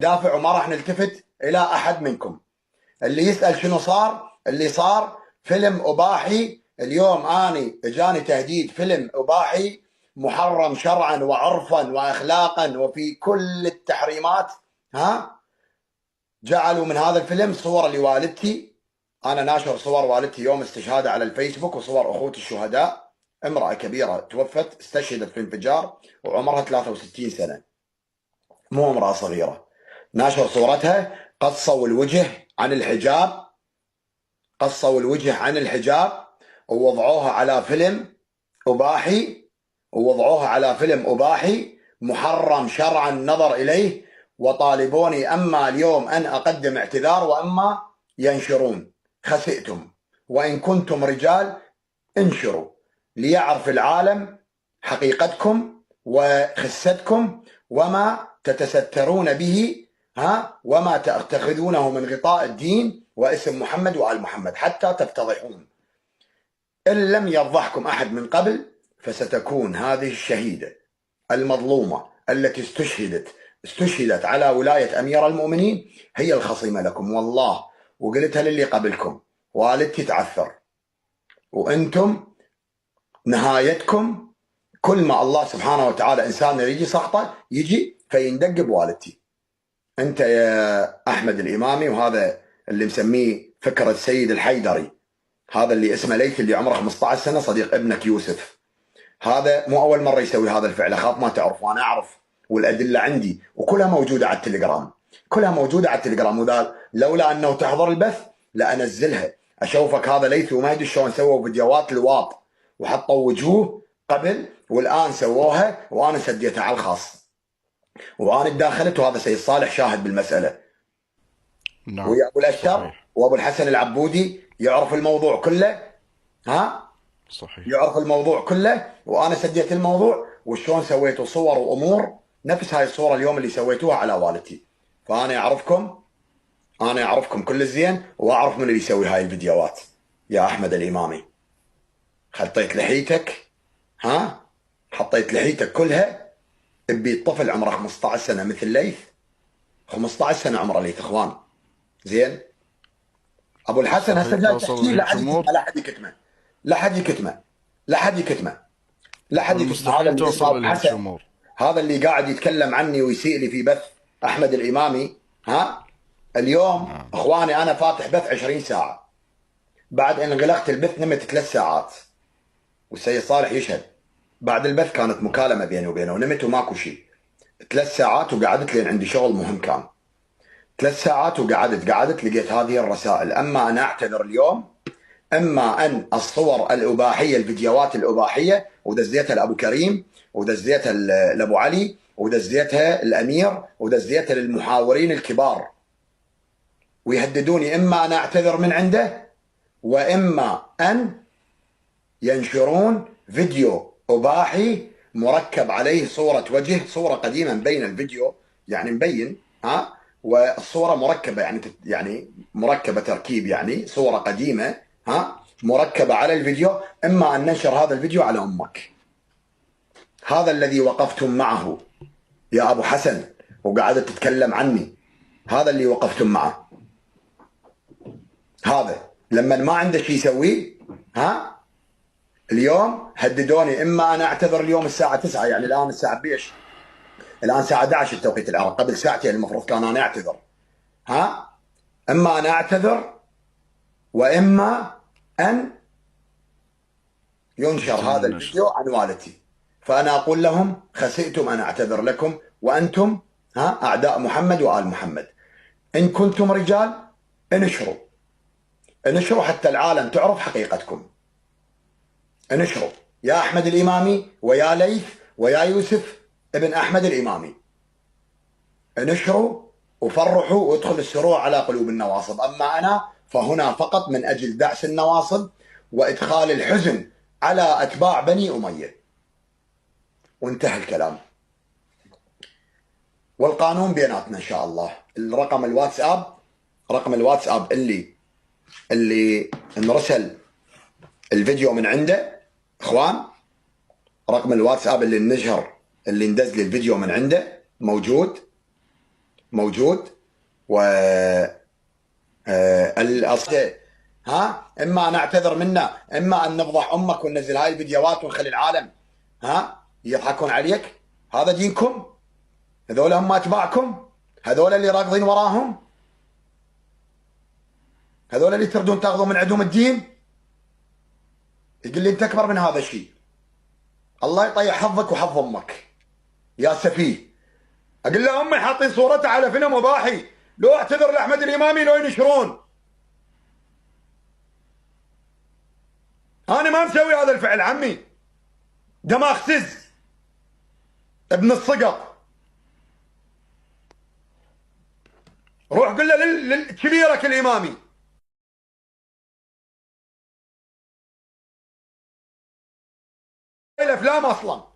دافع وما راح نلتفت الى احد منكم. اللي يسال شنو صار، اللي صار فيلم اباحي. اليوم اني اجاني تهديد فيلم اباحي محرم شرعا وعرفا واخلاقا وفي كل التحريمات. جعلوا من هذا الفيلم صور لوالدتي. انا ناشر صور والدتي يوم استشهادها على الفيسبوك وصور اخوتي الشهداء. امراه كبيره توفت، استشهدت في انفجار وعمرها 63 سنه، مو امراه صغيره. ناشر صورتها، قصوا الوجه عن الحجاب، قصوا الوجه عن الحجاب ووضعوها على فيلم اباحي، ووضعوها على فيلم اباحي محرم شرعا النظر اليه، وطالبوني اما اليوم ان اقدم اعتذار واما ينشرون. خسئتم، وان كنتم رجال انشروا ليعرف العالم حقيقتكم وخستكم وما تتسترون به، وما تأخذونه من غطاء الدين واسم محمد وآل محمد حتى تفتضحون. إن لم يفضحكم أحد من قبل فستكون هذه الشهيدة المظلومة التي استشهدت على ولاية أمير المؤمنين هي الخصيمة لكم والله. وقلتها للي قبلكم، والدتي تعثر، وأنتم نهايتكم كل ما الله سبحانه وتعالى إنسان يجي سقطه يجي فيندق بوالدتي. أنت يا أحمد الإمامي، وهذا اللي مسميه فكرة السيد الحيدري، هذا اللي اسمه ليث اللي عمره 15 سنة صديق ابنك يوسف، هذا مو أول مرة يسوي هذا الفعل. أخاف ما تعرف وأنا أعرف، والأدلة عندي وكلها موجودة على التليجرام، كلها موجودة على التليجرام. وذا لولا أنه تحضر البث لأنزلها أشوفك. هذا ليث وما يدري شلون سووا فيديوهات الواط وحطوا وجوه قبل، والآن سووها وأنا سديتها على الخاص وأنا تداخلت، وهذا سيد صالح شاهد بالمسألة. نعم ويا أبو الأشتر صحيح وأبو الحسن العبودي يعرف الموضوع كله، صحيح يعرف الموضوع كله، وأنا سديت الموضوع وشلون سويتوا صور وأمور نفس هاي الصورة اليوم اللي سويتوها على والدتي. فأنا أعرفكم، أنا أعرفكم كل الزين، وأعرف من اللي يسوي هاي الفيديوهات. يا أحمد الإمامي، خطيت لحيتك، حطيت لحيتك كلها تبي طفل عمره 15 سنة مثل ليث. 15 سنة عمره ليث اخوان، زين. ابو الحسن هسه صحيح. جاي توصل تحكي لا لهيك حد أمور يكتمه، لا حد يكتمه، لا حد يكتمه، لا حد يكتمه، لا حد يكتمه. هذا والمستحيل اللي اسمه توصل ابو لهيك الحسن، أمور. هذا اللي قاعد يتكلم عني ويسيء لي في بث احمد الامامي. اليوم نعم اخواني انا فاتح بث 20 ساعة، بعد ان غلقت البث نمت 3 ساعات، والسيد صالح يشهد. بعد البث كانت مكالمة بيني وبينه ونمت وماكو شيء. 3 ساعات وقعدت لين عندي شغل مهم كان. 3 ساعات وقعدت لقيت هذه الرسائل. اما انا اعتذر اليوم، اما ان الصور الاباحيه الفيديوهات الاباحيه ودزيتها لابو كريم ودزيتها لابو علي ودزيتها الامير ودزيتها للمحاورين الكبار، ويهددوني اما انا اعتذر من عنده واما ان ينشرون فيديو اباحي مركب عليه صوره وجه، صوره قديمه مبين الفيديو يعني مبين، والصوره مركبه يعني مركبه تركيب، يعني صوره قديمه مركبه على الفيديو. اما ان ننشر هذا الفيديو على امك. هذا الذي وقفتم معه يا ابو حسن وقعدت تتكلم عني، هذا اللي وقفتم معه. هذا لما ما عنده شيء يسويه اليوم هددوني اما انا اعتذر اليوم الساعه 9، يعني الان الساعه بيش، الان الساعه 11 التوقيت العراقي، قبل ساعتين المفروض كان انا اعتذر. اما انا اعتذر واما ان ينشر يتم هذا النشر. الفيديو عن والدتي. فانا اقول لهم خسئتم، انا اعتذر لكم وانتم اعداء محمد وآل محمد. ان كنتم رجال انشروا، انشروا حتى العالم تعرف حقيقتكم. انشروا يا احمد الامامي ويا ليث ويا يوسف ابن احمد الامامي، انشروا وفرحوا وادخل السرور على قلوب النواصب. اما انا فهنا فقط من اجل دعس النواصب وادخال الحزن على اتباع بني اميه. وانتهى الكلام، والقانون بيناتنا ان شاء الله. الرقم الواتساب، رقم الواتساب اللي انرسل الفيديو من عنده اخوان، رقم الواتساب اللي ندز لي الفيديو من عنده موجود. موجود. و اما ان اعتذر منا، اما ان نفضح امك وننزل هاي الفيديوهات ونخلي العالم يضحكون عليك. هذا دينكم؟ هذول هم اتباعكم؟ هذول اللي راكضين وراهم؟ هذول اللي تردون تاخذون من عندهم الدين؟ يقول لي انت اكبر من هذا الشيء. الله يطيح حظك وحظ امك يا سفيه. اقول له امي حاطين صورته على فيلم اباحي، لو اعتذر لاحمد الامامي لو ينشرون. انا ما مسوي هذا الفعل عمي، دماغ سز ابن الصقر. روح قل له لكبيرك الامامي. الافلام اصلا